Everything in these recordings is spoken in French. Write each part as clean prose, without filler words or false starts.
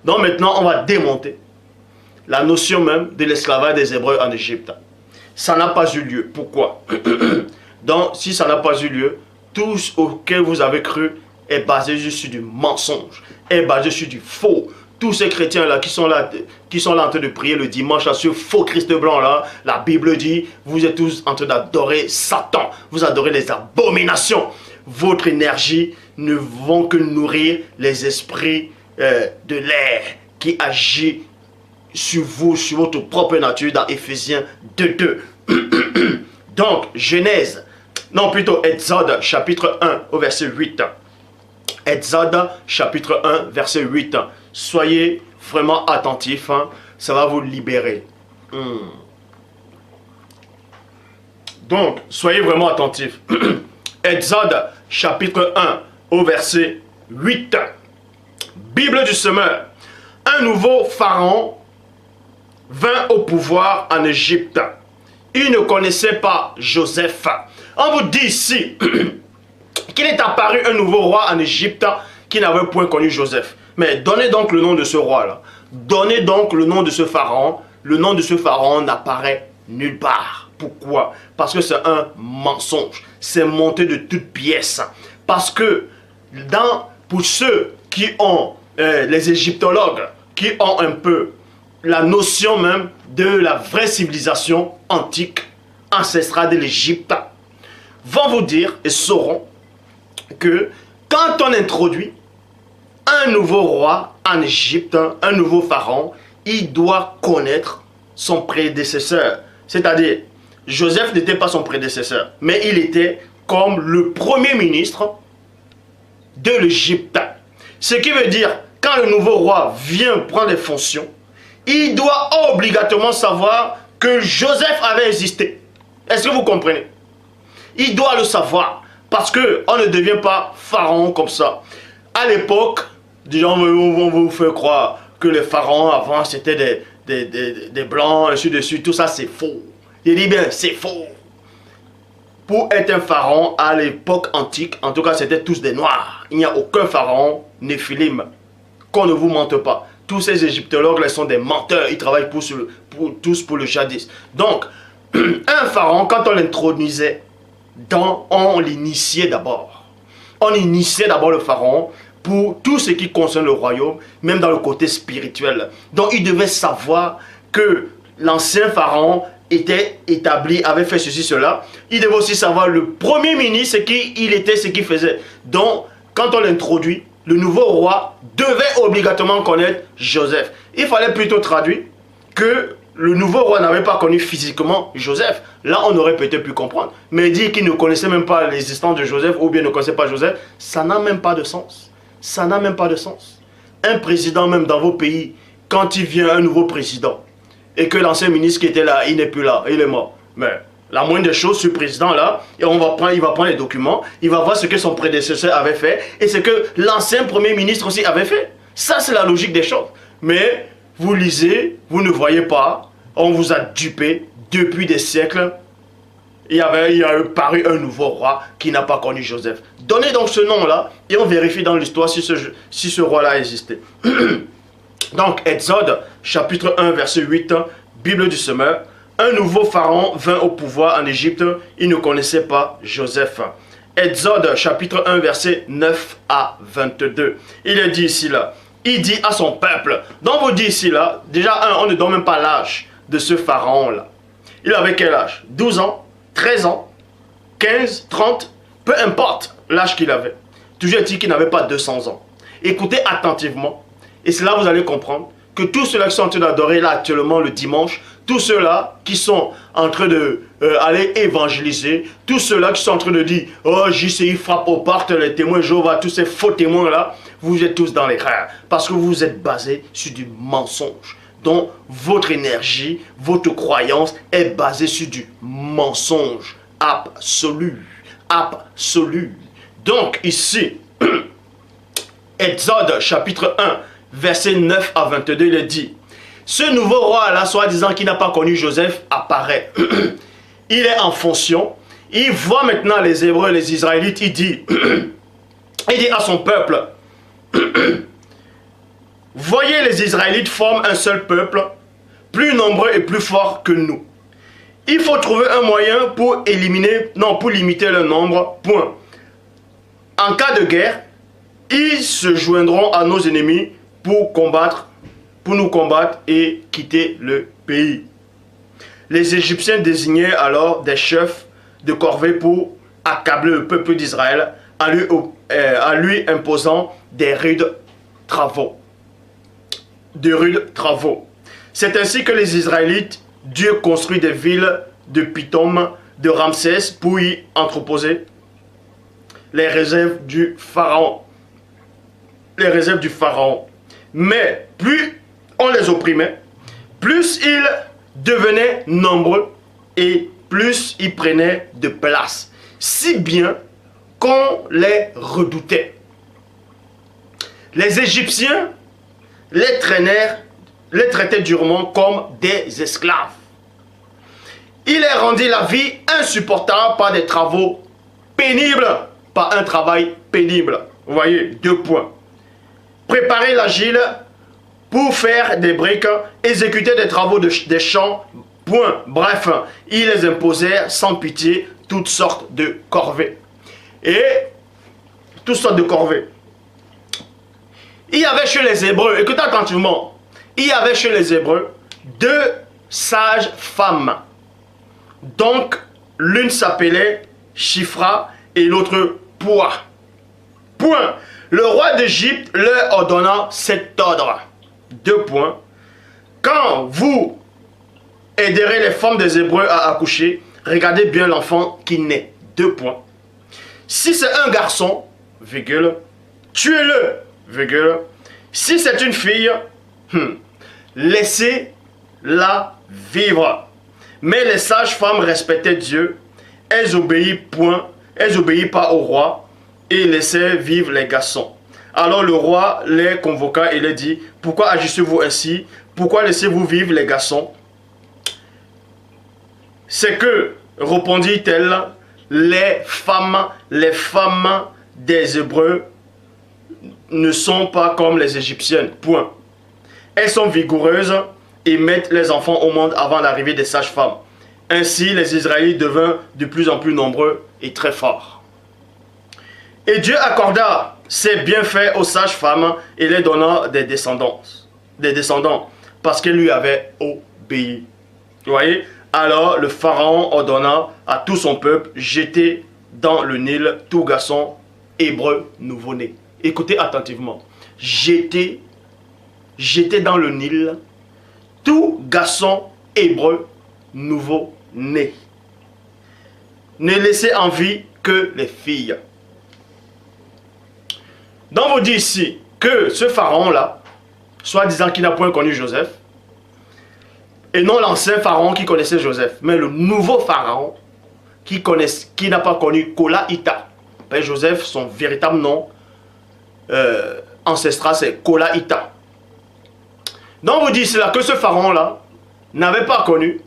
Donc maintenant, on va démonter la notion même de l'esclavage des Hébreux en Égypte. Ça n'a pas eu lieu. Pourquoi? Donc, si ça n'a pas eu lieu, tout ce auquel vous avez cru est basé juste sur du mensonge, est basé sur du faux. Tous ces chrétiens-là qui sont là en train de prier le dimanche à ce faux Christ blanc-là, la Bible dit, vous êtes tous en train d'adorer Satan. Vous adorez les abominations. Votre énergie ne vont que nourrir les esprits de l'air qui agissent sur vous, sur votre propre nature dans Éphésiens 2:2. Donc, Exode chapitre 1 au verset 8. Exode chapitre 1 verset 8. Soyez vraiment attentifs, hein, ça va vous libérer. Donc, soyez vraiment attentifs. Exode chapitre 1 au verset 8. Bible du semeur. Un nouveau pharaon vint au pouvoir en Égypte. Il ne connaissait pas Joseph. On vous dit ici qu'il est apparu un nouveau roi en Égypte qui n'avait point connu Joseph. Mais donnez donc le nom de ce roi-là. Donnez donc le nom de ce pharaon. Le nom de ce pharaon n'apparaît nulle part. Pourquoi? Parce que c'est un mensonge. C'est monté de toutes pièces. Parce que pour ceux qui ont, les égyptologues, qui ont un peu la notion même de la vraie civilisation antique, ancestrale de l'Égypte, vont vous dire et sauront que quand on introduit un nouveau roi en Égypte, un nouveau pharaon, il doit connaître son prédécesseur. C'est-à-dire, Joseph n'était pas son prédécesseur, mais il était comme le premier ministre de l'Égypte. Ce qui veut dire, quand le nouveau roi vient prendre les fonctions, il doit obligatoirement savoir que Joseph avait existé. Est-ce que vous comprenez? Il doit le savoir, parce qu'on ne devient pas pharaon comme ça. À l'époque, des gens vont vous faire croire que les pharaons avant c'était des blancs, ainsi de suite. Tout ça c'est faux. Il dit bien, c'est faux. Pour être un pharaon à l'époque antique, en tout cas c'était tous des noirs. Il n'y a aucun pharaon néphilim. Qu'on ne vous mente pas. Tous ces égyptologues là sont des menteurs. Ils travaillent tous pour le jadis. Donc, un pharaon, quand on l'introduisait, on l'initiait d'abord. On initiait d'abord le pharaon pour tout ce qui concerne le royaume, même dans le côté spirituel. Donc il devait savoir que l'ancien pharaon était établi, avait fait ceci, cela. Il devait aussi savoir le premier ministre, qui il était, ce qu'il faisait. Donc quand on l'introduit, le nouveau roi devait obligatoirement connaître Joseph. Il fallait plutôt traduire que le nouveau roi n'avait pas connu physiquement Joseph. Là, on aurait peut-être pu comprendre. Mais dire qu'il ne connaissait même pas l'existence de Joseph ou bien ne connaissait pas Joseph, ça n'a même pas de sens. Ça n'a même pas de sens. Un président, même dans vos pays, quand il vient un nouveau président et que l'ancien ministre qui était là, il n'est plus là, il est mort. Mais la moindre des choses, ce président-là, il va prendre les documents, il va voir ce que son prédécesseur avait fait et ce que l'ancien premier ministre aussi avait fait. Ça, c'est la logique des choses. Mais vous lisez, vous ne voyez pas, on vous a dupé depuis des siècles. Il y a paru un nouveau roi qui n'a pas connu Joseph. Donnez donc ce nom-là et on vérifie dans l'histoire si ce roi-là existait. Donc, Exode, chapitre 1, verset 8, Bible du semeur. Un nouveau pharaon vint au pouvoir en Égypte. Il ne connaissait pas Joseph. Exode, chapitre 1, verset 9 à 22. Il est dit ici, là. Il dit à son peuple. Donc, vous dit ici, là. Déjà, on ne donne même pas l'âge de ce pharaon-là. Il avait quel âge? 12 ans, 13 ans, 15, 30, peu importe l'âge qu'il avait. Toujours dit qu'il n'avait pas 200 ans. Écoutez attentivement. Et c'est là que vous allez comprendre que tous ceux-là qui sont en train d'adorer là actuellement le dimanche, tous ceux-là qui sont en train d'aller évangéliser, tous ceux-là qui sont en train de dire « Oh, JCI frappe aux portes, les témoins Jéhovah, tous ces faux témoins-là », vous êtes tous dans l'erreur. Parce que vous êtes basés sur du mensonge. Donc, votre énergie, votre croyance est basée sur du mensonge absolu. Absolu. Donc, ici, Exode chapitre 1, verset 9 à 22, il est dit, ce nouveau roi-là, soi-disant qui n'a pas connu Joseph, apparaît. Il est en fonction. Il voit maintenant les Hébreux, les Israélites. Il dit à son peuple, voyez, les Israélites forment un seul peuple, plus nombreux et plus fort que nous. Il faut trouver un moyen pour limiter le nombre, point. En cas de guerre, ils se joindront à nos ennemis pour nous combattre et quitter le pays. Les Égyptiens désignaient alors des chefs de corvée pour accabler le peuple d'Israël en lui imposant de rudes travaux. C'est ainsi que les Israélites durent construire des villes de Pithom, de Ramsès pour y entreposer les réserves du pharaon. Mais plus on les opprimait, plus ils devenaient nombreux et plus ils prenaient de place, si bien qu'on les redoutait. Les Égyptiens les traitaient durement comme des esclaves. Il les rendit la vie insupportable par des travaux pénibles, par un travail pénible. Vous voyez, 2 points. Préparer l'argile pour faire des briques, exécuter des travaux des champs, point. Bref, il les imposait sans pitié toutes sortes de corvées. Et toutes sortes de corvées. Il y avait chez les Hébreux, écoutez attentivement, il y avait chez les Hébreux 2 sages femmes. Donc, l'une s'appelait Shifra et l'autre Poua. Point. Le roi d'Égypte leur ordonna cet ordre. 2 points. Quand vous aiderez les femmes des Hébreux à accoucher, regardez bien l'enfant qui naît. 2 points. Si c'est un garçon, virgule, tuez-le, virgule. Si c'est une fille, laissez-la vivre. Mais les sages-femmes respectaient Dieu. Elles obéissent pas au roi et laissaient vivre les garçons. Alors le roi les convoqua et les dit: pourquoi agissez-vous ainsi? Pourquoi laissez-vous vivre les garçons? C'est que, répondit-elle, les femmes des Hébreux ne sont pas comme les Égyptiennes. Point. Elles sont vigoureuses et mettent les enfants au monde avant l'arrivée des sages-femmes. Ainsi, les Israélites devinrent de plus en plus nombreux et très forts. Et Dieu accorda ses bienfaits aux sages-femmes et les donna des descendants, parce qu'elles lui avaient obéi. Vous voyez? Alors le pharaon ordonna à tout son peuple: jeter dans le Nil tout garçon hébreu nouveau-né. Écoutez attentivement. Jeter dans le Nil tout garçon hébreu nouveau-né. Ne laissez en vie que les filles. Donc vous dit ici que ce pharaon-là, soi-disant qu'il n'a point connu Joseph, et non l'ancien pharaon qui connaissait Joseph, mais le nouveau pharaon qui n'a pas connu Kola Ita. Joseph, son véritable nom ancestral, c'est Kola Ita. Donc vous dit cela que ce pharaon-là n'avait pas connu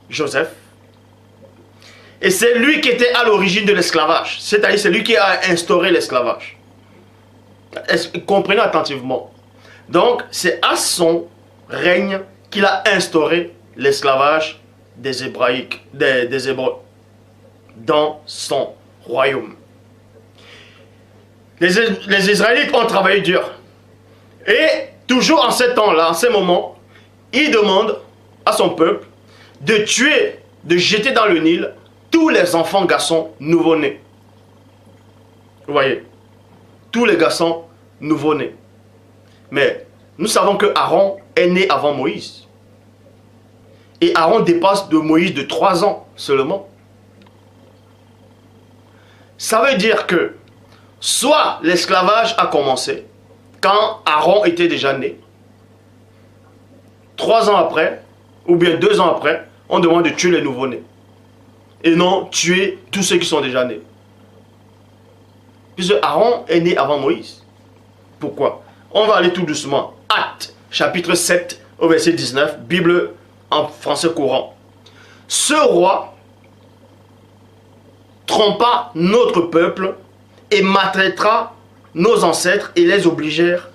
Joseph. Et c'est lui qui était à l'origine de l'esclavage. C'est-à-dire c'est lui qui a instauré l'esclavage. Comprenez attentivement. Donc c'est à son règne qu'il a instauré l'esclavage des Hébreux dans son royaume. Les Israélites ont travaillé dur. Et toujours en ces temps-là, en ces moments, il demande à son peuple de tuer, de jeter dans le Nil tous les enfants garçons nouveau-nés. Vous voyez? Tous les garçons nouveau-nés. Mais nous savons que Aaron est né avant Moïse. Et Aaron dépasse de Moïse de 3 ans seulement. Ça veut dire que soit l'esclavage a commencé quand Aaron était déjà né. 3 ans après, ou bien 2 ans après, on demande de tuer les nouveau-nés. Et non tuer tous ceux qui sont déjà nés. Puisque Aaron est né avant Moïse. Pourquoi? On va aller tout doucement. Actes, chapitre 7, au verset 19, Bible en français courant. Ce roi trompa notre peuple et maltraitera nos ancêtres et les obligèrent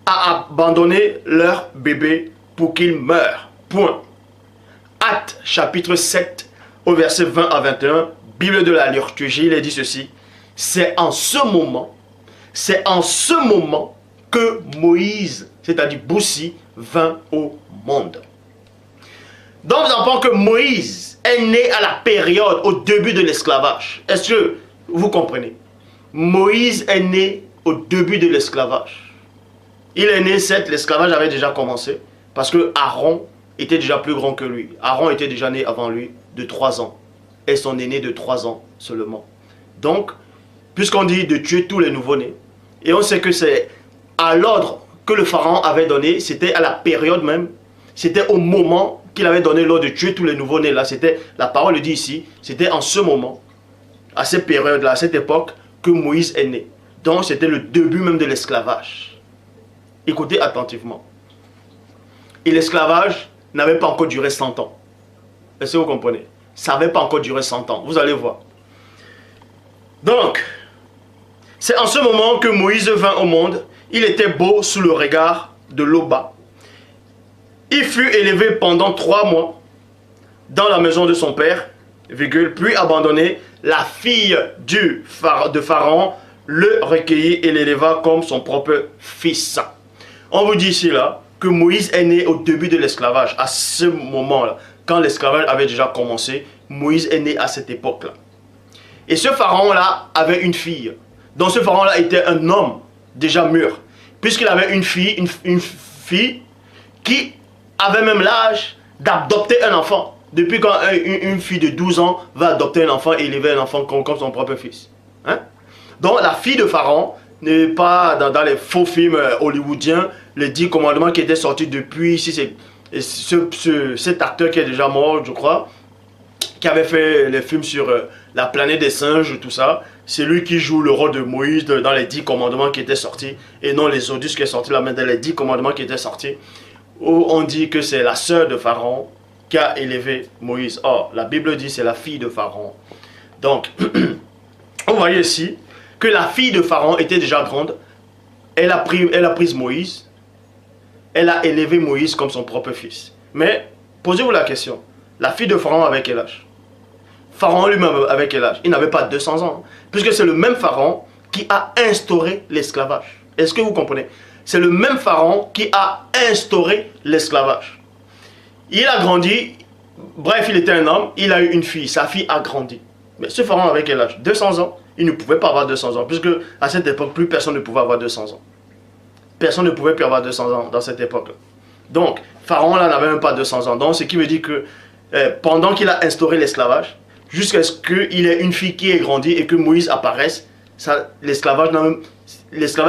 à abandonner leur bébé pour qu'il meure. Point. Actes chapitre 7 au verset 20 à 21, Bible de la liturgie, il est dit ceci. C'est en ce moment que Moïse, c'est-à-dire Boussi, vint au monde. Donc nous apprenons que Moïse est né à la période, au début de l'esclavage. Est-ce que vous comprenez? Moïse est né au début de l'esclavage. Il est né, certes, l'esclavage avait déjà commencé, parce que Aaron était déjà plus grand que lui. Aaron était déjà né avant lui de 3 ans. Et son aîné de 3 ans seulement. Donc, puisqu'on dit de tuer tous les nouveau-nés, et on sait que c'est à l'ordre que le pharaon avait donné, c'était à la période même, c'était au moment qu'il avait donné l'ordre de tuer tous les nouveau-nés. Là, c'était, la parole le dit ici, c'était en ce moment, à cette période-là, à cette époque, que Moïse est né. Donc, c'était le début même de l'esclavage. Écoutez attentivement. Et l'esclavage n'avait pas encore duré 100 ans. Est-ce que vous comprenez? Ça n'avait pas encore duré 100 ans. Vous allez voir. Donc, c'est en ce moment que Moïse vint au monde. Il était beau sous le regard de l'Oba. Il fut élevé pendant 3 mois dans la maison de son père, puis abandonné. La fille de Pharaon le recueillit et l'éleva comme son propre fils. On vous dit ici là que Moïse est né au début de l'esclavage. À ce moment-là, quand l'esclavage avait déjà commencé, Moïse est né à cette époque-là. Et ce pharaon-là avait une fille. Donc ce pharaon-là était un homme déjà mûr. Puisqu'il avait une fille qui avait même l'âge d'adopter un enfant. Depuis quand une fille de 12 ans va adopter un enfant et élever un enfant comme son propre fils. Hein? Donc la fille de Pharaon n'est pas dans les faux films hollywoodiens, les 10 commandements qui étaient sortis depuis, ici c'est cet acteur qui est déjà mort, je crois, qui avait fait les films sur la planète des singes, tout ça. C'est lui qui joue le rôle de Moïse dans les 10 commandements qui étaient sortis, et non les Exodus qui est sorti là, mais dans les 10 commandements qui étaient sortis, où on dit que c'est la sœur de Pharaon qui a élevé Moïse. Or, la Bible dit c'est la fille de Pharaon. Donc, on voyait ici que la fille de Pharaon était déjà grande. Elle a pris Moïse. Elle a élevé Moïse comme son propre fils. Mais, posez-vous la question. La fille de Pharaon avait quel âge? Pharaon lui-même avait quel âge? Il n'avait pas 200 ans. Puisque c'est le même Pharaon qui a instauré l'esclavage. Est-ce que vous comprenez? C'est le même Pharaon qui a instauré l'esclavage. Il a grandi, bref, il était un homme, il a eu une fille, sa fille a grandi. Mais ce pharaon avait quel âge? 200 ans. Il ne pouvait pas avoir 200 ans, puisque à cette époque, plus personne ne pouvait avoir 200 ans. Personne ne pouvait plus avoir 200 ans dans cette époque-là. Donc, pharaon là n'avait même pas 200 ans. Donc, ce qui veut dire que pendant qu'il a instauré l'esclavage, jusqu'à ce qu'il ait une fille qui ait grandi et que Moïse apparaisse, l'esclavage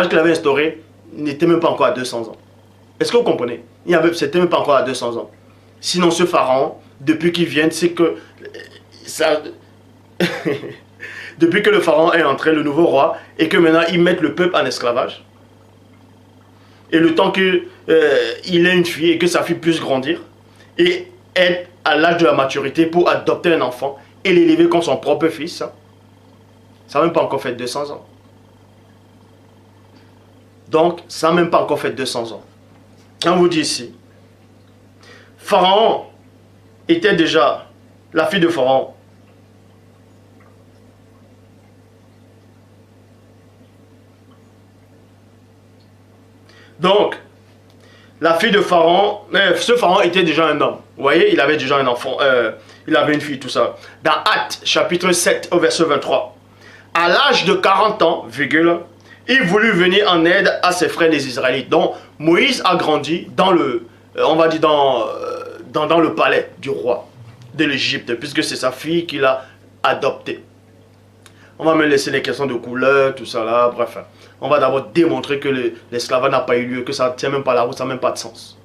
qu'il avait instauré n'était même pas encore à 200 ans. Est-ce que vous comprenez? C'était même pas encore à 200 ans. Sinon, ce pharaon, depuis qu'il vient, c'est que depuis que le pharaon est entré, le nouveau roi, et que maintenant ils mettent le peuple en esclavage, et le temps qu'il ait une fille et que sa fille puisse grandir, et être à l'âge de la maturité pour adopter un enfant et l'élever comme son propre fils, ça n'a même pas encore fait 200 ans. Donc, ça n'a même pas encore fait 200 ans. On vous dit ici, Pharaon était déjà, la fille de Pharaon. Donc, la fille de Pharaon, ce Pharaon était déjà un homme. Vous voyez, il avait déjà un enfant, il avait une fille, tout ça. Dans Actes, chapitre 7, au verset 23. À l'âge de 40 ans, il voulut venir en aide à ses frères les Israélites. Donc, Moïse a grandi dans le, on va dire dans le palais du roi de l'Égypte, puisque c'est sa fille qu'il a adoptée. On va même laisser les questions de couleur, tout ça là, bref. On va d'abord démontrer que l'esclavage n'a pas eu lieu, que ça ne tient même pas la route, ça n'a même pas de sens.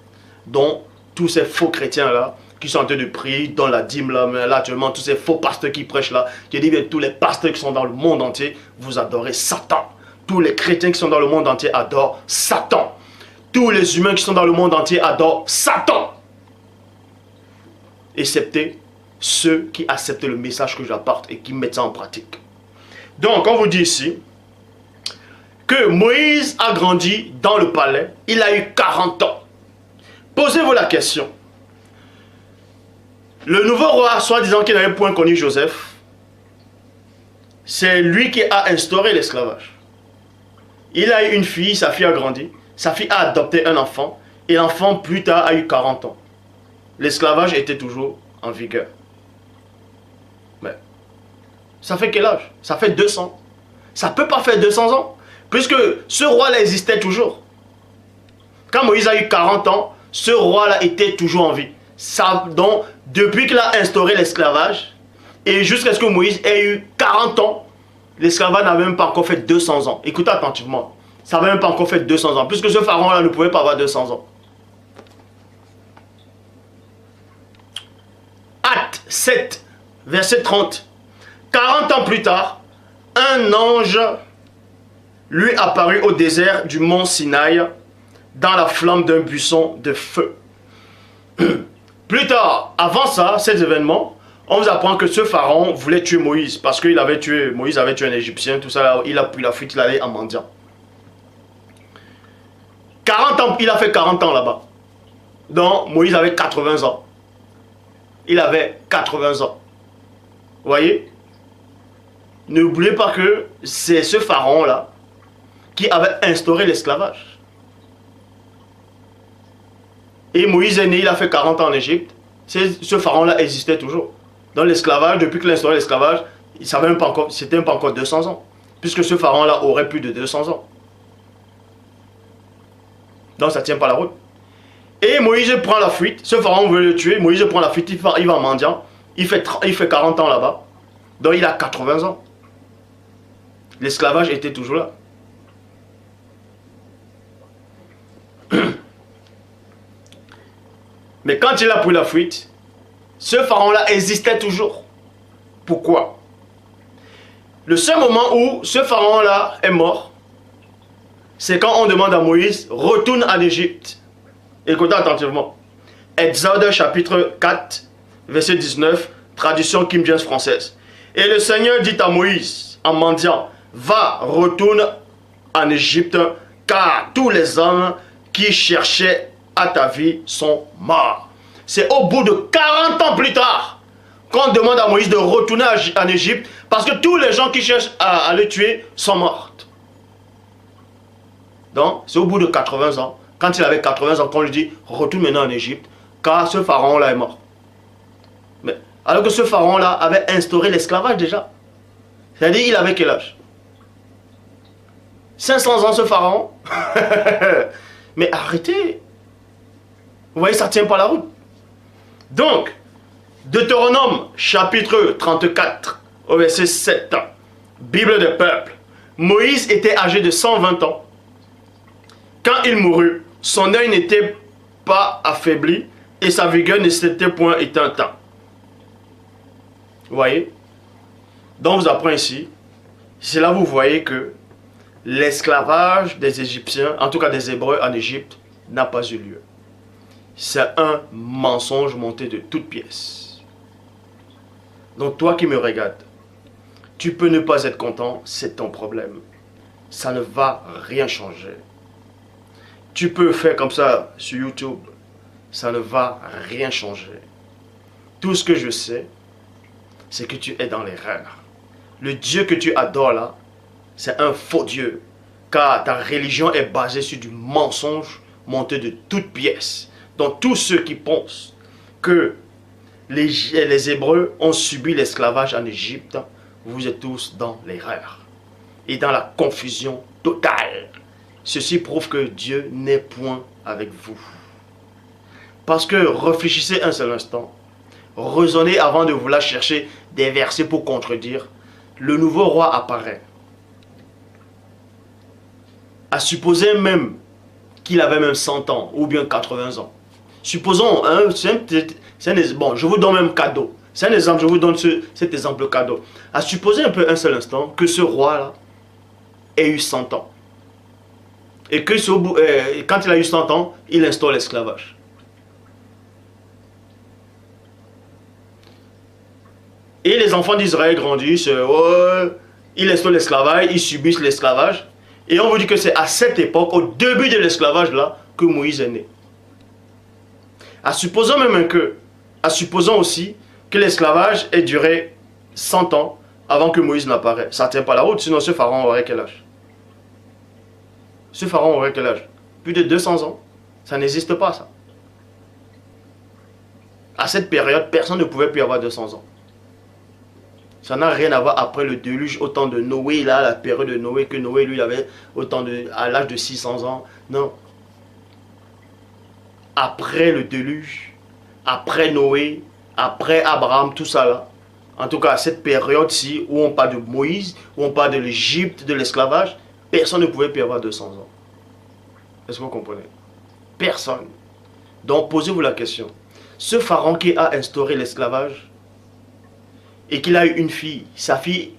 Donc, tous ces faux chrétiens là, qui sont en train de prier dans la dîme là, mais là actuellement, tous ces faux pasteurs qui prêchent là, je dis bien tous les pasteurs qui sont dans le monde entier, vous adorez Satan. Tous les chrétiens qui sont dans le monde entier adorent Satan. Tous les humains qui sont dans le monde entier adorent Satan. Excepté ceux qui acceptent le message que j'apporte et qui mettent ça en pratique. Donc, on vous dit ici que Moïse a grandi dans le palais, il a eu 40 ans. Posez-vous la question. Le nouveau roi, soi-disant qu'il n'avait point connu Joseph, c'est lui qui a instauré l'esclavage. Il a eu une fille, sa fille a grandi, sa fille a adopté un enfant, et l'enfant plus tard a eu 40 ans. L'esclavage était toujours en vigueur. Mais ça fait quel âge? Ça fait 200. Ça ne peut pas faire 200 ans, puisque ce roi-là existait toujours. Quand Moïse a eu 40 ans, ce roi-là était toujours en vie. Ça, donc, depuis qu'il a instauré l'esclavage, et jusqu'à ce que Moïse ait eu 40 ans, l'esclavage n'avait même pas encore fait 200 ans. Écoutez attentivement, ça n'avait même pas encore fait 200 ans, puisque ce pharaon-là ne pouvait pas avoir 200 ans. Acte 7, verset 30. 40 ans plus tard, un ange lui apparut au désert du mont Sinaï dans la flamme d'un buisson de feu. Plus tard, avant ça, cet événement, on vous apprend que ce pharaon voulait tuer Moïse parce qu'il avait tué, Moïse avait tué un Égyptien, tout ça, il a pris la fuite, il allait en mendiant. 40 ans, il a fait 40 ans là-bas. Donc, Moïse avait 80 ans. Il avait 80 ans. Vous voyez? N'oubliez pas que c'est ce pharaon-là qui avait instauré l'esclavage. Et Moïse est né, il a fait 40 ans en Égypte. Ce pharaon-là existait toujours. Dans l'esclavage, depuis qu'il a instauré l'esclavage, c'était même pas encore 200 ans. Puisque ce pharaon-là aurait plus de 200 ans. Donc ça ne tient pas la route. Et Moïse prend la fuite. Ce pharaon veut le tuer. Moïse prend la fuite, il va en mendiant. Il fait 40 ans là-bas. Donc il a 80 ans. L'esclavage était toujours là. Mais quand il a pris la fuite, ce pharaon-là existait toujours. Pourquoi? Le seul moment où ce pharaon-là est mort, c'est quand on demande à Moïse, retourne en Égypte. Écoutez attentivement. Exode chapitre 4, verset 19, traduction King James française. Et le Seigneur dit à Moïse, en mendiant, va, retourne en Égypte, car tous les hommes qui cherchaient à ta vie sont morts. C'est au bout de 40 ans plus tard qu'on demande à Moïse de retourner en Égypte parce que tous les gens qui cherchent à le tuer sont morts. Donc, c'est au bout de 80 ans, quand il avait 80 ans, qu'on lui dit retourne maintenant en Égypte car ce pharaon-là est mort. Mais alors que ce pharaon-là avait instauré l'esclavage déjà. C'est-à-dire, il avait quel âge? 500 ans ce pharaon. Mais arrêtez. Vous voyez, ça ne tient pas la route. Donc, Deutéronome chapitre 34, au verset 7, Bible des peuples. Moïse était âgé de 120 ans. Quand il mourut, son œil n'était pas affaibli et sa vigueur ne s'était point éteinte. Vous voyez? Donc, vous apprenez ici, c'est là que vous voyez que l'esclavage des Égyptiens, en tout cas des Hébreux en Égypte, n'a pas eu lieu. C'est un mensonge monté de toutes pièces. Donc toi qui me regardes, tu peux ne pas être content, c'est ton problème. Ça ne va rien changer. Tu peux faire comme ça sur YouTube, ça ne va rien changer. Tout ce que je sais, c'est que tu es dans l'erreur. Le Dieu que tu adores là, c'est un faux Dieu. Car ta religion est basée sur du mensonge monté de toutes pièces. Donc tous ceux qui pensent que les Hébreux ont subi l'esclavage en Égypte, vous êtes tous dans l'erreur et dans la confusion totale. Ceci prouve que Dieu n'est point avec vous. Parce que réfléchissez un seul instant, raisonnez avant de vouloir chercher des versets pour contredire. Le nouveau roi apparaît. À supposer même qu'il avait même 100 ans ou bien 80 ans. Supposons, hein, bon, je vous donne même cadeau. C'est un exemple, je vous donne cet exemple cadeau. À supposer un peu un seul instant que ce roi-là ait eu 100 ans. Et que quand il a eu 100 ans, il instaure l'esclavage. Et les enfants d'Israël grandissent, ils instaurent l'esclavage, ils subissent l'esclavage. Et on vous dit que c'est à cette époque, au début de l'esclavage là, que Moïse est né. Supposons aussi que l'esclavage ait duré 100 ans avant que Moïse n'apparaisse. Ça ne tient pas la route, sinon ce pharaon aurait quel âge? Ce pharaon aurait quel âge? Plus de 200 ans. Ça n'existe pas, ça. À cette période, personne ne pouvait plus avoir 200 ans. Ça n'a rien à voir après le déluge, au temps de Noé, là, la période de Noé, que Noé, lui, avait à l'âge de 600 ans. Non. Après le déluge, après Noé, après Abraham, tout ça là. En tout cas, à cette période-ci, où on parle de Moïse, où on parle de l'Égypte, de l'esclavage, personne ne pouvait plus avoir 200 ans. Est-ce que vous comprenez? Personne. Donc, posez-vous la question. Ce pharaon qui a instauré l'esclavage, et qu'il a eu une fille, sa fille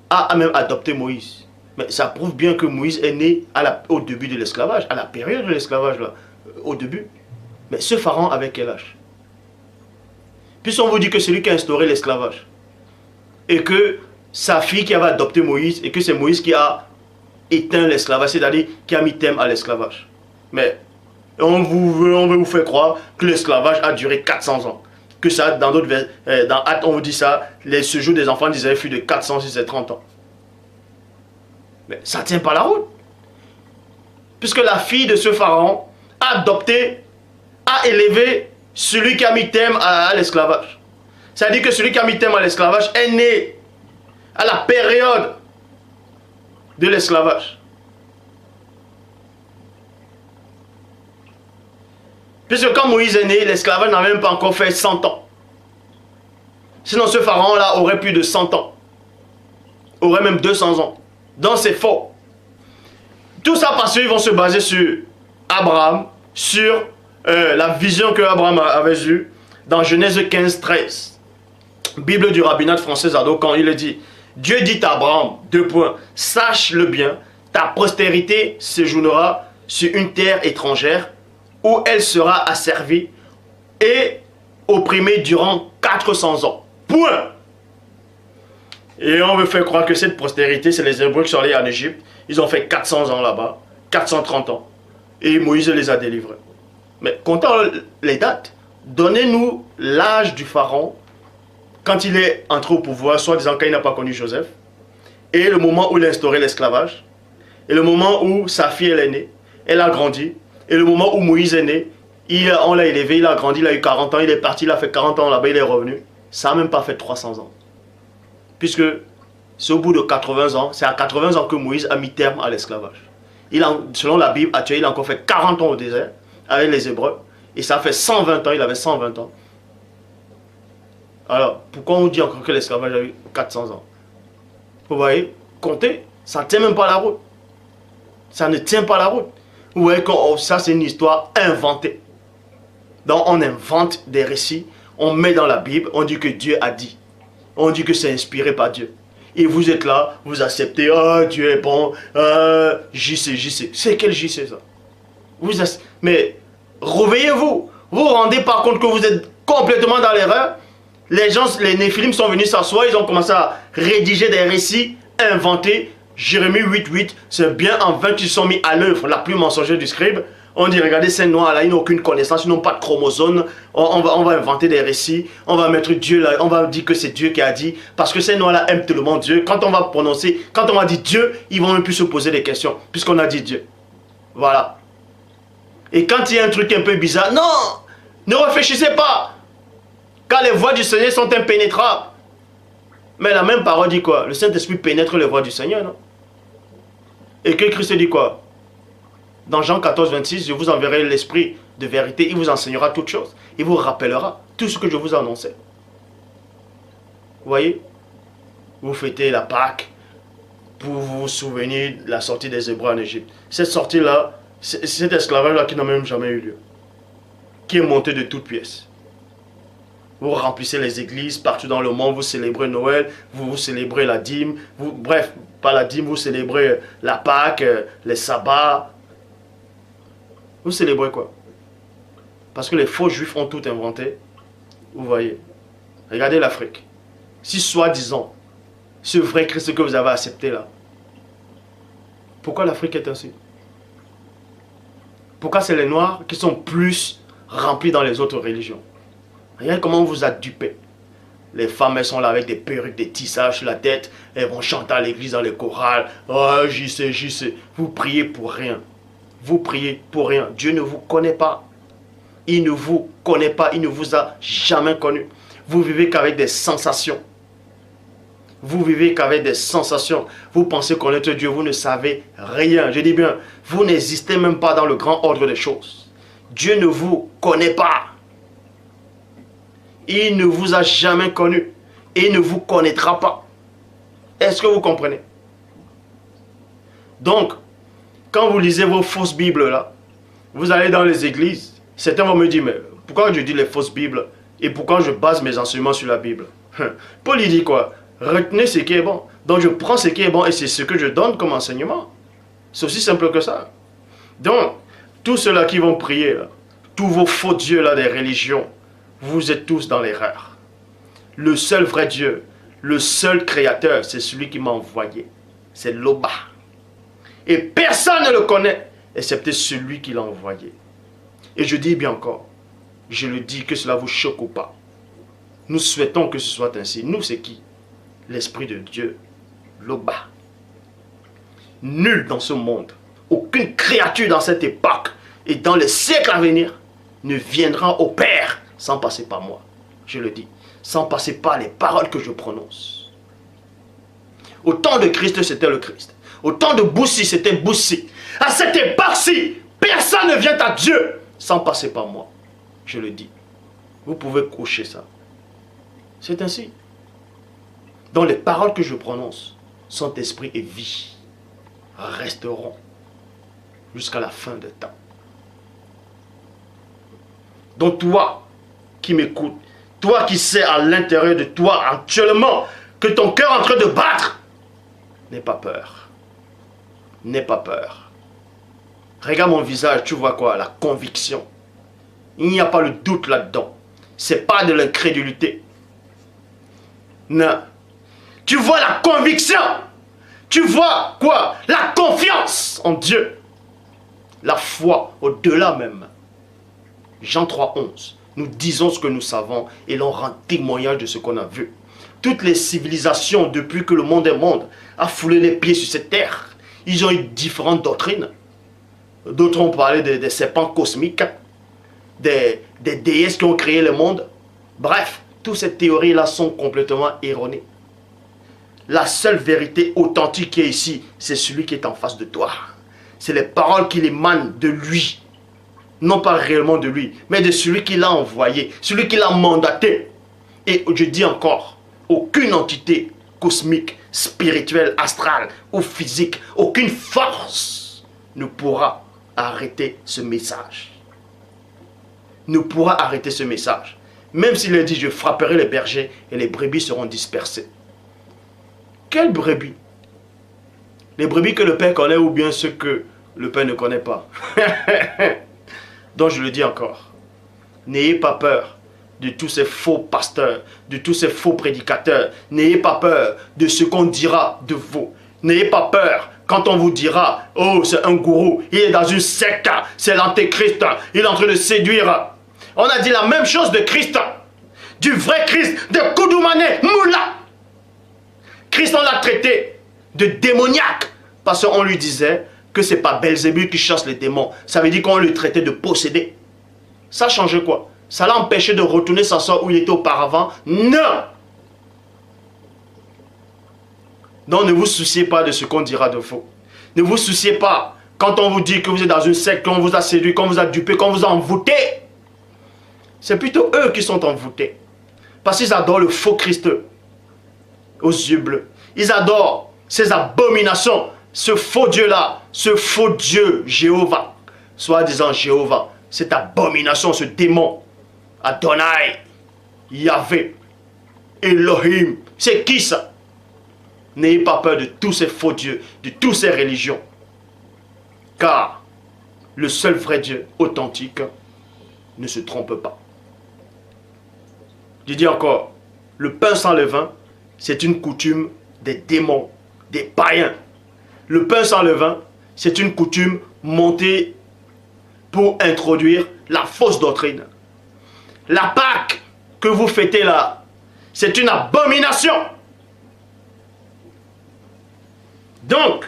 a même adopté Moïse. Mais ça prouve bien que Moïse est né au début de l'esclavage, à la période de l'esclavage, là, au début. Mais ce pharaon avait quel âge? Puisqu'on vous dit que c'est lui qui a instauré l'esclavage, et que sa fille qui avait adopté Moïse, et que c'est Moïse qui a éteint l'esclavage, c'est-à-dire qui a mis terme à l'esclavage. Mais on veut vous faire croire que l'esclavage a duré 400 ans. Que ça, dans d'autres dans Actes, on vous dit ça, les séjours des enfants d'Israël fut de 406 et 30 ans. Mais ça ne tient pas la route. Puisque la fille de ce pharaon a adopté, a élevé celui qui a mis terme à l'esclavage. C'est-à-dire que celui qui a mis terme à l'esclavage est né à la période de l'esclavage. Puisque quand Moïse est né, l'esclavage n'a même pas encore fait 100 ans. Sinon ce pharaon-là aurait plus de 100 ans. Aurait même 200 ans. Donc c'est faux. Tout ça parce qu'ils vont se baser sur Abraham, sur la vision que Abraham avait eue dans Genèse 15, 13. Bible du rabbinat français Ado, quand il est dit, Dieu dit à Abraham, 2 points, sache-le bien, ta postérité séjournera sur une terre étrangère, où elle sera asservie et opprimée durant 400 ans. Point. Et on veut faire croire que cette postérité, c'est les Hébreux qui sont allés en Égypte. Ils ont fait 400 ans là-bas, 430 ans. Et Moïse les a délivrés. Mais comptant les dates, donnez-nous l'âge du pharaon quand il est entré au pouvoir, soit disant quand il n'a pas connu Joseph, et le moment où il a instauré l'esclavage, et le moment où sa fille elle est née, elle a grandi. Et le moment où Moïse est né, on l'a élevé, il a grandi, il a eu 40 ans, il est parti, il a fait 40 ans là-bas, il est revenu. Ça n'a même pas fait 300 ans. Puisque c'est au bout de 80 ans, c'est à 80 ans que Moïse a mis terme à l'esclavage. Selon la Bible actuelle, il a encore fait 40 ans au désert avec les Hébreux. Et ça fait 120 ans, il avait 120 ans. Alors, pourquoi on dit encore que l'esclavage a eu 400 ans? Vous voyez, comptez, ça ne tient même pas la route. Ça ne tient pas la route. Vous voyez que ça c'est une histoire inventée. Donc on invente des récits, on met dans la Bible, on dit que Dieu a dit. On dit que c'est inspiré par Dieu. Et vous êtes là, vous acceptez, oh Dieu est bon, JC. C'est quel JC ça? Mais réveillez-vous. Vous vous rendez par compte que vous êtes complètement dans l'erreur. Les gens, les Néphilim sont venus s'asseoir, ils ont commencé à rédiger des récits inventés. Jérémie 8.8, c'est bien en vain qu'ils sont mis à l'œuvre, la plume mensongère du scribe. On dit, regardez ces noirs là, ils n'ont aucune connaissance, ils n'ont pas de chromosomes. On va inventer des récits, on va mettre Dieu là, on va dire que c'est Dieu qui a dit. Parce que ces noirs là aiment tellement Dieu. Quand on va prononcer, quand on va dire Dieu, ils vont même plus se poser des questions, puisqu'on a dit Dieu. Voilà. Et quand il y a un truc un peu bizarre, non, ne réfléchissez pas. Car les voies du Seigneur sont impénétrables. Mais la même parole dit quoi? Le Saint-Esprit pénètre les voies du Seigneur, non? Et que Christ dit quoi? Dans Jean 14, 26, je vous enverrai l'Esprit de vérité, il vous enseignera toutes choses. Il vous rappellera tout ce que je vous ai annoncé. Vous voyez? Vous fêtez la Pâque pour vous souvenir de la sortie des Hébreux en Égypte. Cette sortie-là, cet esclavage-là qui n'a même jamais eu lieu. Qui est monté de toutes pièces. Vous remplissez les églises partout dans le monde, vous célébrez Noël, vous célébrez la dîme, bref, pas la dîme, vous célébrez la Pâque, les sabbats. Vous célébrez quoi? Parce que les faux juifs ont tout inventé. Vous voyez. Regardez l'Afrique. Si soi-disant, ce vrai Christ que vous avez accepté là, Pourquoi l'Afrique est ainsi? Pourquoi c'est les Noirs qui sont plus remplis dans les autres religions? Regarde comment on vous a dupé. Les femmes, elles sont là avec des perruques, des tissages sur la tête. Elles vont chanter à l'église dans les chorales. Oh, j'y sais, j'y sais. Vous priez pour rien. Vous priez pour rien. Dieu ne vous connaît pas. Il ne vous connaît pas. Il ne vous a jamais connu. Vous vivez qu'avec des sensations. Vous vivez qu'avec des sensations. Vous pensez connaître Dieu. Vous ne savez rien. Je dis bien, vous n'existez même pas dans le grand ordre des choses. Dieu ne vous connaît pas. Il ne vous a jamais connu. Et il ne vous connaîtra pas. Est-ce que vous comprenez? Donc, quand vous lisez vos fausses Bibles là, vous allez dans les églises. Certains vont me dire, mais pourquoi je dis les fausses Bibles? Et pourquoi je base mes enseignements sur la Bible? Paul il dit quoi? Retenez ce qui est bon. Donc je prends ce qui est bon et c'est ce que je donne comme enseignement. C'est aussi simple que ça. Donc, tous ceux-là qui vont prier, là, tous vos faux dieux là des religions, vous êtes tous dans l'erreur. Le seul vrai Dieu, le seul créateur, c'est celui qui m'a envoyé. C'est Loba. Et personne ne le connaît, excepté celui qui l'a envoyé. Et je dis bien encore, je le dis que cela vous choque ou pas. Nous souhaitons que ce soit ainsi. Nous, c'est qui? L'Esprit de Dieu, Loba. Nul dans ce monde, aucune créature dans cette époque et dans les siècles à venir ne viendra au Père sans passer par moi. Je le dis, sans passer par les paroles que je prononce. Au temps de Christ, c'était le Christ. Au temps de Boussi, c'était Boussi. À cette époque-ci, personne ne vient à Dieu sans passer par moi. Je le dis. Vous pouvez coucher ça. C'est ainsi. Donc les paroles que je prononce sont esprit et vie. Resteront jusqu'à la fin des temps. Donc toi qui m'écoutes, toi qui sais à l'intérieur de toi actuellement que ton cœur est en train de battre, n'aie pas peur. N'aie pas peur. Regarde mon visage, tu vois quoi? La conviction. Il n'y a pas le doute là-dedans. C'est pas de l'incrédulité. Non. Tu vois la conviction. Tu vois quoi? La confiance en Dieu. La foi au-delà même. Jean 3,11. Nous disons ce que nous savons et l'on rend témoignage de ce qu'on a vu. Toutes les civilisations, depuis que le monde est monde, a foulé les pieds sur cette terre. Ils ont eu différentes doctrines. D'autres ont parlé des serpents cosmiques, des déesses qui ont créé le monde. Bref, toutes ces théories-là sont complètement erronées. La seule vérité authentique qui est ici, c'est celui qui est en face de toi. C'est les paroles qui émanent de lui. Non pas réellement de lui, mais de celui qui l'a envoyé, celui qui l'a mandaté. Et je dis encore, aucune entité cosmique, spirituelle, astrale ou physique, aucune force ne pourra arrêter ce message. Ne pourra arrêter ce message. Même s'il est dit, je frapperai les bergers et les brebis seront dispersées. Quelles brebis? Les brebis que le Père connaît ou bien ceux que le Père ne connaît pas? Donc je le dis encore, n'ayez pas peur de tous ces faux pasteurs, de tous ces faux prédicateurs. N'ayez pas peur de ce qu'on dira de vous. N'ayez pas peur quand on vous dira, oh c'est un gourou, il est dans une secte, c'est l'antéchrist, il est en train de séduire. On a dit la même chose de Christ, du vrai Christ, de Koudoumane Moula. Christ on l'a traité de démoniaque parce qu'on lui disait que c'est pas Belzébul qui chasse les démons. Ça veut dire qu'on le traitait de possédé. Ça changeait quoi? Ça l'a empêché de retourner s'asseoir où il était auparavant? Non! Donc ne vous souciez pas de ce qu'on dira de vous. Ne vous souciez pas quand on vous dit que vous êtes dans une secte, qu'on vous a séduit, qu'on vous a dupé, qu'on vous a envoûté. C'est plutôt eux qui sont envoûtés. Parce qu'ils adorent le faux Christ aux yeux bleus. Ils adorent ces abominations. Ce faux Dieu-là, ce faux Dieu, Jéhovah, soi-disant Jéhovah, cette abomination, ce démon, Adonai, Yahvé, Elohim, c'est qui ça? N'ayez pas peur de tous ces faux dieux, de toutes ces religions. Car le seul vrai Dieu authentique ne se trompe pas. Je dis encore, le pain sans levain, c'est une coutume des démons, des païens. Le pain sans levain, c'est une coutume montée pour introduire la fausse doctrine. La Pâque que vous fêtez là, c'est une abomination. Donc,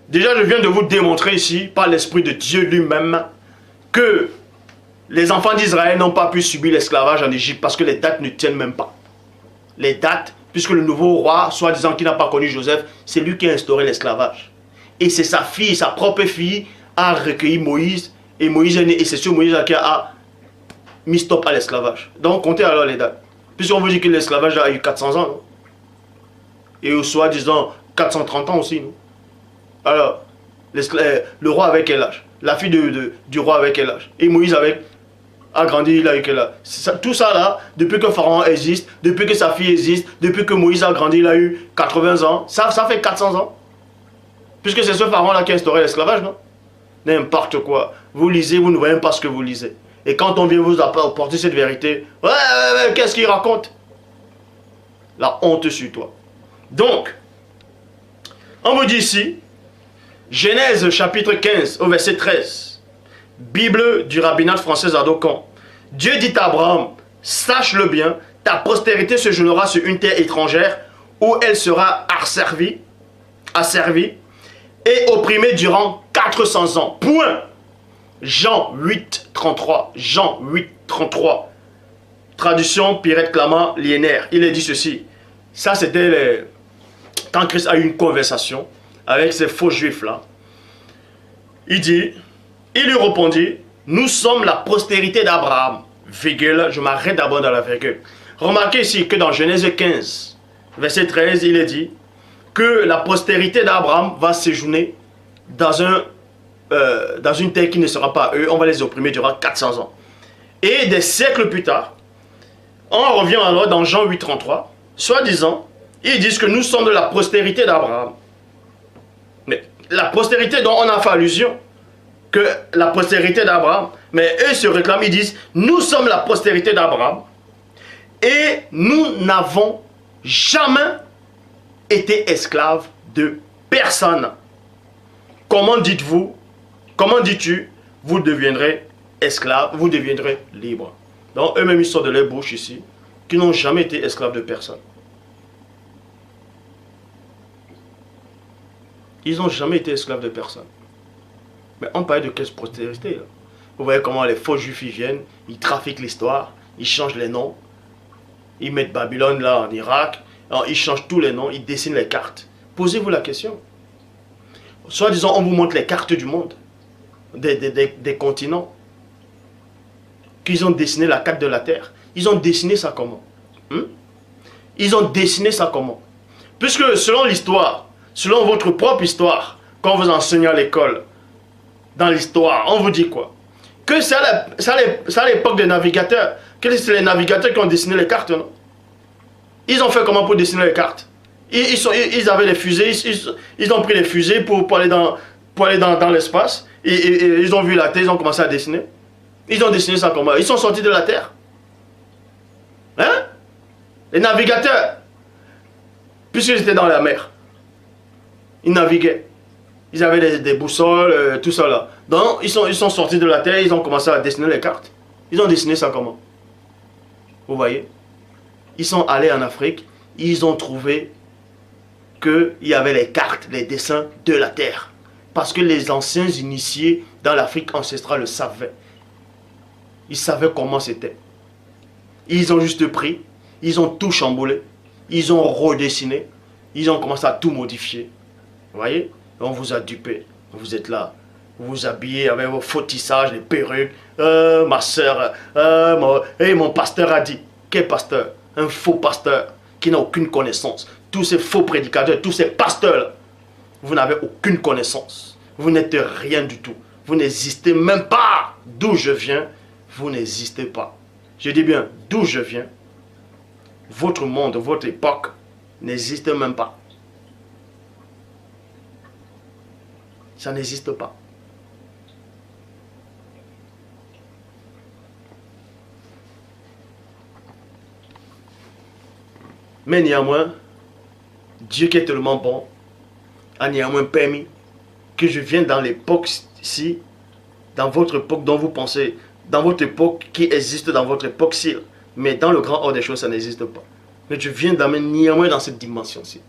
déjà je viens de vous démontrer ici, par l'Esprit de Dieu lui-même, que les enfants d'Israël n'ont pas pu subir l'esclavage en Égypte parce que les dates ne tiennent même pas. Les dates, puisque le nouveau roi, soi-disant qui n'a pas connu Joseph, c'est lui qui a instauré l'esclavage. Et c'est sa fille, sa propre fille, a recueilli Moïse, et Moïse est né, et c'est sur Moïse qui a mis stop à l'esclavage. Donc comptez alors les dates. Puisqu'on veut dire que l'esclavage a eu 400 ans, non? Et au soi-disant 430 ans aussi, non? Alors, le roi avec quel âge? La fille du roi avec quel âge? Et Moïse a grandi, il a eu quel âge? Tout ça là, depuis que Pharaon existe, depuis que sa fille existe, depuis que Moïse a grandi, il a eu 80 ans. Ça fait 400 ans. Puisque c'est ce Pharaon là qui a instauré l'esclavage, non? N'importe quoi. Vous lisez, vous ne voyez même pas ce que vous lisez. Et quand on vient vous apporter cette vérité, ouais, qu'est-ce qu'il raconte? La honte sur toi. Donc, on vous dit ici, Genèse chapitre 15 au verset 13, Bible du rabbinat français Adocan. Dieu dit à Abraham, sache-le bien, ta postérité se jouera sur une terre étrangère où elle sera asservie et opprimée durant 400 ans. Point. Jean 8, 33. Jean 8, 33. Traduction Pirette Clamant Liénaire. Il est dit ceci. Ça, c'était quand Christ a eu une conversation avec ces faux juifs là. Il dit, il lui répondit, nous sommes la postérité d'Abraham. Virgule, je m'arrête d'abord dans la virgule. Remarquez ici que dans Genèse 15, verset 13, il est dit que la postérité d'Abraham va séjourner dans une terre qui ne sera pas eux, on va les opprimer durant 400 ans. Et des siècles plus tard, on revient alors dans Jean 8, 33, soi-disant, ils disent que nous sommes de la postérité d'Abraham. Mais la postérité dont on a fait allusion, que la postérité d'Abraham, mais eux se réclament, ils disent, nous sommes la postérité d'Abraham et nous n'avons jamais été esclaves de personne. Comment dites-vous, comment dis-tu, vous deviendrez esclaves, vous deviendrez libres. Donc eux-mêmes ils sortent de leur bouche ici, qui n'ont jamais été esclaves de personne. Ils n'ont jamais été esclaves de personne. Mais on parle de quelle postérité là? Vous voyez comment les faux juifs ils viennent, ils trafiquent l'histoire, ils changent les noms, ils mettent Babylone là en Irak, alors, ils changent tous les noms, ils dessinent les cartes. Posez-vous la question. Soit disant on vous montre les cartes du monde, des continents, qu'ils ont dessiné la carte de la terre. Ils ont dessiné ça comment? Ils ont dessiné ça comment? Puisque selon l'histoire, selon votre propre histoire, quand vous enseignez à l'école, dans l'histoire, on vous dit quoi? Que c'est à l'époque des navigateurs, que c'est les navigateurs qui ont dessiné les cartes, non? Ils ont fait comment pour dessiner les cartes? Ils avaient les fusées, ils ont pris les fusées pour aller dans l'espace, et ils ont vu la Terre, ils ont commencé à dessiner. Ils ont dessiné ça comment? Ils sont sortis de la Terre. Hein? Les navigateurs, puisqu'ils étaient dans la mer, ils naviguaient. Ils avaient des boussoles, tout ça là. Donc, ils sont sortis de la terre, ils ont commencé à dessiner les cartes. Ils ont dessiné ça comment? Vous voyez? Ils sont allés en Afrique, ils ont trouvé qu'il y avait les cartes, les dessins de la terre. Parce que les anciens initiés dans l'Afrique ancestrale le savaient. Ils savaient comment c'était. Ils ont juste pris, ils ont tout chamboulé, ils ont redessiné, ils ont commencé à tout modifier. Vous voyez? On vous a dupé. Vous êtes là. Vous vous habillez avec vos faux tissages, les perruques. Ma soeur, mon pasteur a dit. Quel pasteur? Un faux pasteur qui n'a aucune connaissance. Tous ces faux prédicateurs, tous ces pasteurs, vous n'avez aucune connaissance. Vous n'êtes rien du tout. Vous n'existez même pas. D'où je viens, vous n'existez pas. Je dis bien, d'où je viens, votre monde, votre époque n'existe même pas. Ça n'existe pas. Mais néanmoins, Dieu qui est tellement bon, a néanmoins permis que je vienne dans l'époque-ci, dans votre époque dont vous pensez, dans votre époque qui existe dans votre époque-ci. Mais dans le grand ordre des choses, ça n'existe pas. Mais je viens d'amener néanmoins dans cette dimension-ci.